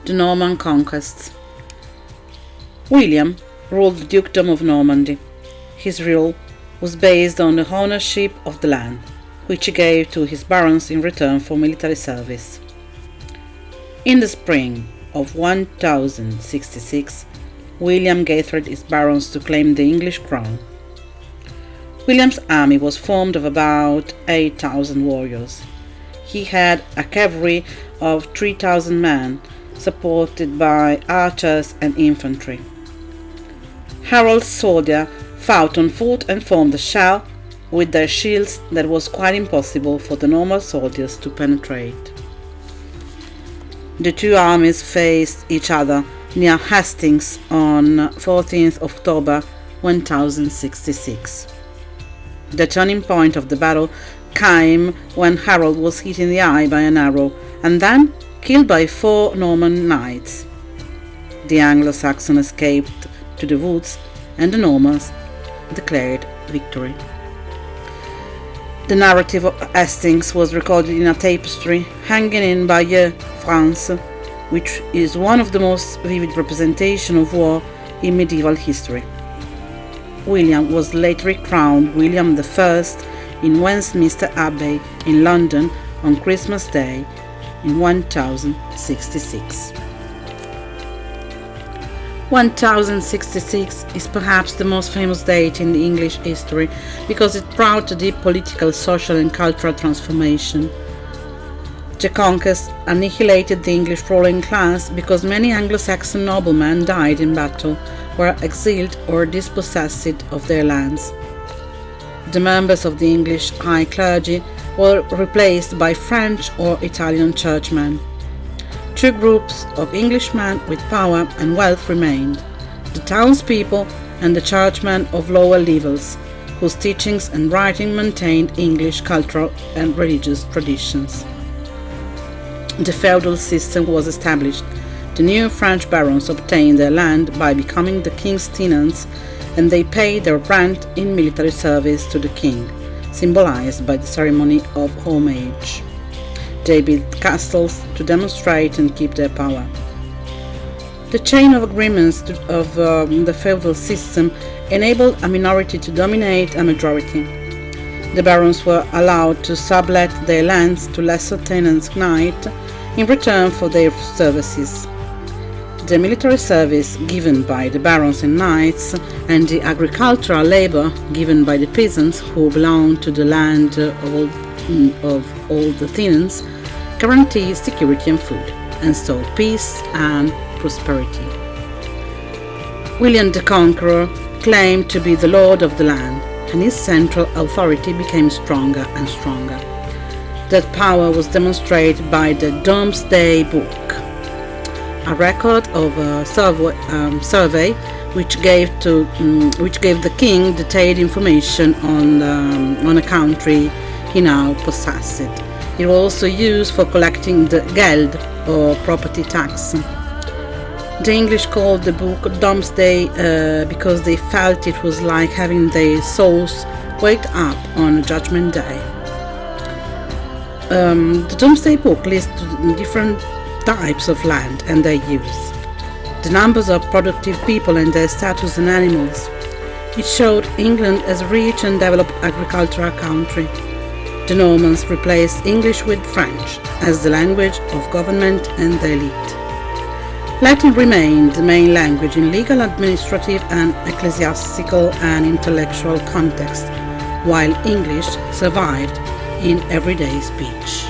The Norman Conquest. William ruled the Dukedom of Normandy. His rule was based on the ownership of the land, which he gave to his barons in return for military service. In the spring of 1066, William gathered his barons to claim the English crown. William's army was formed of about 8,000 warriors. He had a cavalry of 3,000 men, supported by archers and infantry. Harold's soldiers fought on foot and formed a shell with their shields that was quite impossible for the normal soldiers to penetrate. The two armies faced each other near Hastings on 14th October 1066. The turning point of the battle came when Harold was hit in the eye by an arrow and then killed by 4 Norman knights. The Anglo-Saxons escaped to the woods and the Normans declared victory. The narrative of Hastings was recorded in a tapestry hanging in Bayeux, France, which is one of the most vivid representations of war in medieval history. William was later crowned William I in Westminster Abbey in London on Christmas Day in 1066. 1066 is perhaps the most famous date in English history because it brought a deep political, social and cultural transformation. The conquest annihilated the English ruling class because many Anglo-Saxon noblemen died in battle, were exiled or dispossessed of their lands. The members of the English high clergy were replaced by French or Italian churchmen. Two groups of Englishmen with power and wealth remained, the townspeople and the churchmen of lower levels, whose teachings and writing maintained English cultural and religious traditions. The feudal system was established. The new French barons obtained their land by becoming the king's tenants, and they paid their rent in military service to the king, symbolized by the ceremony of homage. They built castles to demonstrate and keep their power. The chain of agreements of the feudal system enabled a minority to dominate a majority. The barons were allowed to sublet their lands to lesser tenants knights in return for their services. The military service given by the barons and knights and the agricultural labor given by the peasants who belonged to the land of all the tenants guaranteed security and food, and so peace and prosperity. William the Conqueror claimed to be the lord of the land, and his central authority became stronger and stronger. That power was demonstrated by the Domesday Book, a record of a survey which gave the king detailed information on a country he now possessed. It was also used for collecting the geld, or property tax. The English called the book Domesday because they felt it was like having their souls wake up on Judgment Day. The Domesday Book lists different types of land and their use, the numbers of productive people and their status and animals. It showed England as a rich and developed agricultural country. The Normans replaced English with French as the language of government and the elite. Latin remained the main language in legal, administrative and ecclesiastical and intellectual context, while English survived in everyday speech.